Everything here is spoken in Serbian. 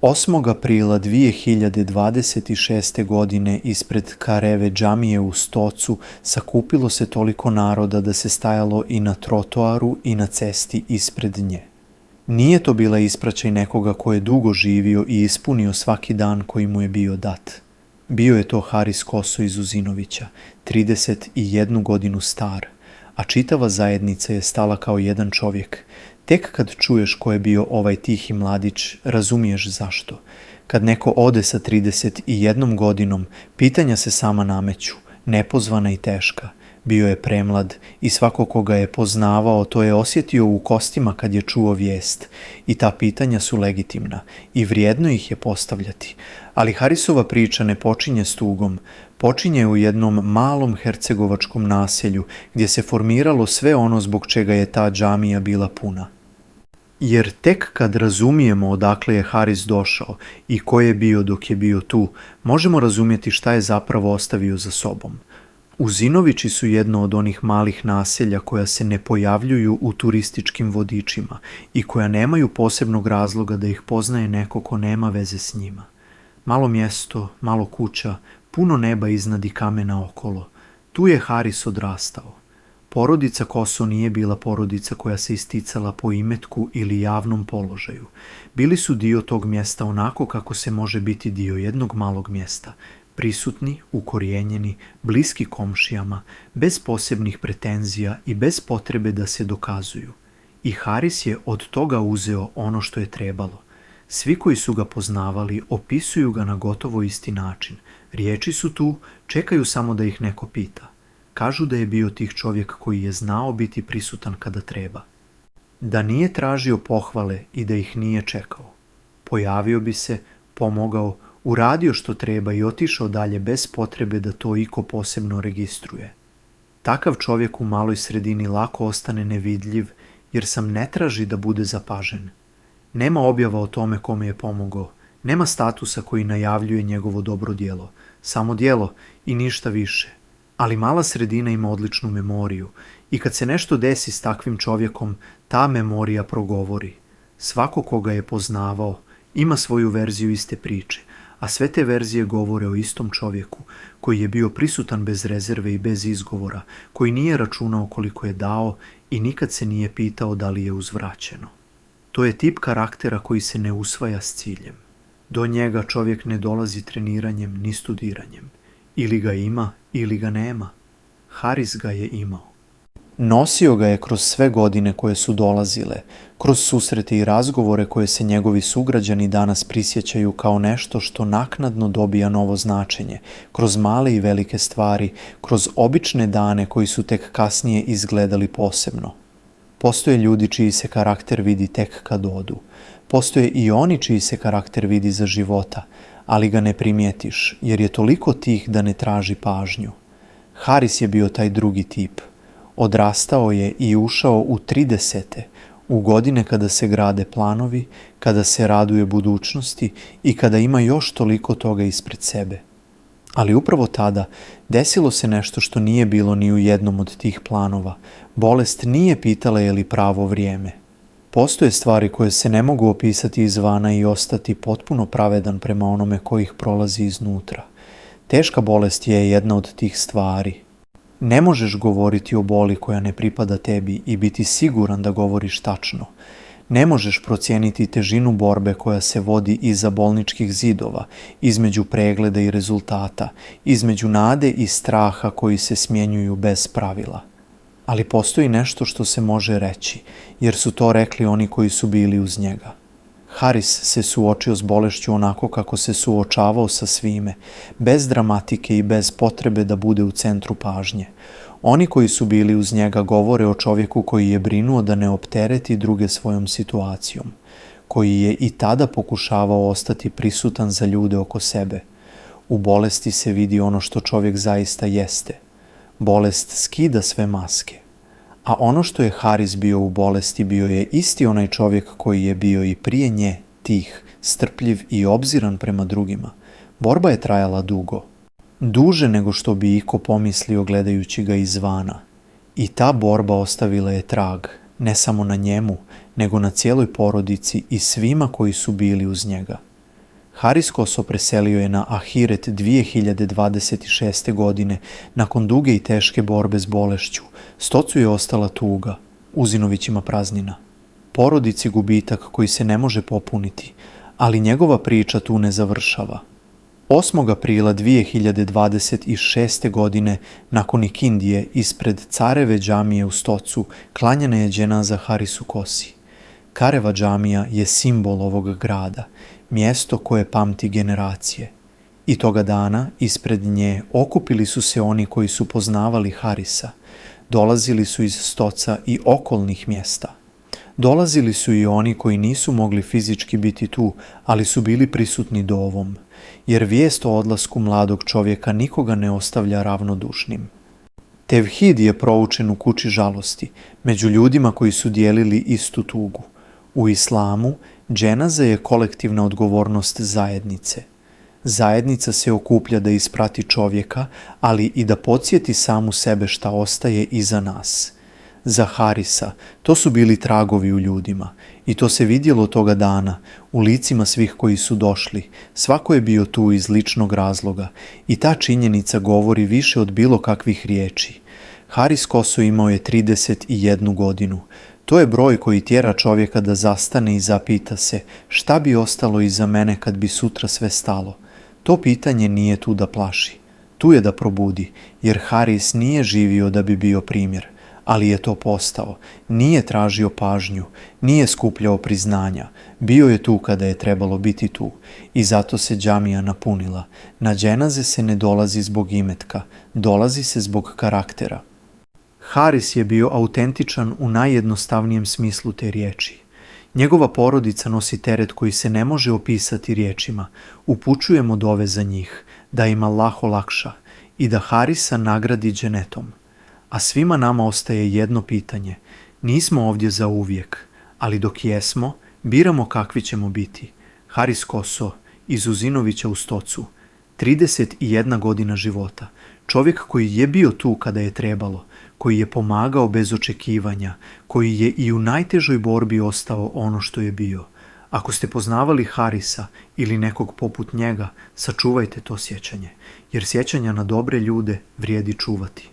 8. aprila 2026. godine ispred Kareve džamije u Stocu sakupilo se toliko naroda da se stajalo i na trotoaru i na cesti ispred nje. Nije to bila ispraćaj nekoga ko je dugo živio i ispunio svaki dan koji mu je bio dat. Bio je to Haris Koso iz Uzinovića, 31 godinu star, a čitava zajednica je stala kao jedan čovjek. Tek kad čuješ ko je bio ovaj tihi mladić, razumiješ zašto. Kad neko ode sa 31 godinom, pitanja se sama nameću, nepozvana i teška. Bio je premlad i svako ko ga je poznavao to je osjetio u kostima kad je čuo vijest. I ta pitanja su legitimna i vrijedno ih je postavljati. Ali Harisova priča ne počinje s tugom, počinje u jednom malom hercegovačkom naselju gdje se formiralo sve ono zbog čega je ta džamija bila puna. Jer tek kad razumijemo odakle je Haris došao i ko je bio dok je bio tu, možemo razumjeti šta je zapravo ostavio za sobom. Uzinovići su jedno od onih malih naselja koja se ne pojavljuju u turističkim vodičima i koja nemaju posebnog razloga da ih poznaje neko ko nema veze s njima. Malo mjesto, malo kuća, puno neba iznad i kamena okolo. Tu je Haris odrastao. Porodica Koso nije bila porodica koja se isticala po imetku ili javnom položaju. Bili su dio tog mjesta onako kako se može biti dio jednog malog mjesta. Prisutni, ukorijenjeni, bliski komšijama, bez posebnih pretenzija i bez potrebe da se dokazuju. I Haris je od toga uzeo ono što je trebalo. Svi koji su ga poznavali opisuju ga na gotovo isti način. Riječi su tu, čekaju samo da ih neko pita. Kažu da je bio tih čovjek koji je znao biti prisutan kada treba. Da nije tražio pohvale i da ih nije čekao. Pojavio bi se, pomogao, uradio što treba i otišao dalje bez potrebe da to iko posebno registruje. Takav čovjek u maloj sredini lako ostane nevidljiv jer sam ne traži da bude zapažen. Nema objava o tome kome je pomogao, nema statusa koji najavljuje njegovo dobro djelo, samo djelo i ništa više. Ali mala sredina ima odličnu memoriju i kad se nešto desi s takvim čovjekom, ta memorija progovori. Svako koga je poznavao ima svoju verziju iste priče, a sve te verzije govore o istom čovjeku koji je bio prisutan bez rezerve i bez izgovora, koji nije računao koliko je dao i nikad se nije pitao da li je uzvraćeno. To je tip karaktera koji se ne usvaja s ciljem. Do njega čovjek ne dolazi treniranjem ni studiranjem. Ili ga ima, ili ga nema. Haris ga je imao. Nosio ga je kroz sve godine koje su dolazile, kroz susrete i razgovore koje se njegovi sugrađani danas prisjećaju kao nešto što naknadno dobija novo značenje, kroz male i velike stvari, kroz obične dane koji su tek kasnije izgledali posebno. Postoje ljudi čiji se karakter vidi tek kad odu. Postoje i oni čiji se karakter vidi za života, ali ga ne primijetiš, jer je toliko tih da ne traži pažnju. Haris je bio taj drugi tip. Odrastao je i ušao u 30. u godine kada se grade planovi, kada se raduje budućnosti i kada ima još toliko toga ispred sebe. Ali upravo tada desilo se nešto što nije bilo ni u jednom od tih planova. Bolest nije pitala je li pravo vrijeme. Postoje stvari koje se ne mogu opisati izvana i ostati potpuno pravedan prema onome ko ih prolazi iznutra. Teška bolest je jedna od tih stvari. Ne možeš govoriti o boli koja ne pripada tebi i biti siguran da govoriš tačno. Ne možeš procijeniti težinu borbe koja se vodi iza bolničkih zidova, između pregleda i rezultata, između nade i straha koji se smjenjuju bez pravila. Ali postoji nešto što se može reći, jer su to rekli oni koji su bili uz njega. Haris se suočio s bolešću onako kako se suočavao sa svime, bez dramatike i bez potrebe da bude u centru pažnje. Oni koji su bili uz njega govore o čovjeku koji je brinuo da ne optereti druge svojom situacijom, koji je i tada pokušavao ostati prisutan za ljude oko sebe. U bolesti se vidi ono što čovjek zaista jeste. Bolest skida sve maske. A ono što je Haris bio u bolesti bio je isti onaj čovjek koji je bio i prije nje, tih, strpljiv i obziran prema drugima. Borba je trajala dugo. Duže nego što bi iko pomislio gledajući ga izvana. I ta borba ostavila je trag, ne samo na njemu, nego na cijeloj porodici i svima koji su bili uz njega. Haris Koso preselio je na Ahiret 2026. godine nakon duge i teške borbe s bolešću. Stocu je ostala tuga, Uzinovićima praznina. Porodici gubitak koji se ne može popuniti, ali njegova priča tu ne završava. 8. aprila 2026. godine, nakon ikindije, ispred Careve džamije u Stocu, klanjana je dženaza Harisu Kosi. Kareva džamija je simbol ovog grada, mjesto koje pamti generacije. I toga dana, ispred nje, okupili su se oni koji su poznavali Harisa. Dolazili su iz Stoca i okolnih mjesta. Dolazili su i oni koji nisu mogli fizički biti tu, ali su bili prisutni dovom, jer vijest o odlasku mladog čovjeka nikoga ne ostavlja ravnodušnim. Tevhid je proučen u kući žalosti, među ljudima koji su dijelili istu tugu. U islamu, dženaza je kolektivna odgovornost zajednice. Zajednica se okuplja da isprati čovjeka, ali i da podsjeti samu sebe šta ostaje iza nas. Za Harisa to su bili tragovi u ljudima i to se vidjelo toga dana u licima svih koji su došli. Svako je bio tu iz ličnog razloga i ta činjenica govori više od bilo kakvih riječi. Haris Koso imao je 31 godinu. To je broj koji tjera čovjeka da zastane i zapita se šta bi ostalo iza mene kad bi sutra sve stalo. To pitanje nije tu da plaši, tu je da probudi, jer Haris nije živio da bi bio primjer, ali je to postao. Nije tražio pažnju, nije skupljao priznanja, bio je tu kada je trebalo biti tu i zato se džamija napunila. Na dženaze se ne dolazi zbog imetka, dolazi se zbog karaktera. Haris je bio autentičan u najjednostavnijem smislu te riječi. Njegova porodica nosi teret koji se ne može opisati riječima. Upućujemo dove za njih, da im Allah olakša i da Harisa nagradi dženetom. A svima nama ostaje jedno pitanje. Nismo ovdje za uvijek, ali dok jesmo, biramo kakvi ćemo biti. Haris Koso iz Uzinovića u Stocu, 31 godina života. Čovjek koji je bio tu kada je trebalo, koji je pomagao bez očekivanja, koji je i u najtežoj borbi ostao ono što je bio. Ako ste poznavali Harisa ili nekog poput njega, sačuvajte to sjećanje, jer sjećanja na dobre ljude vrijedi čuvati.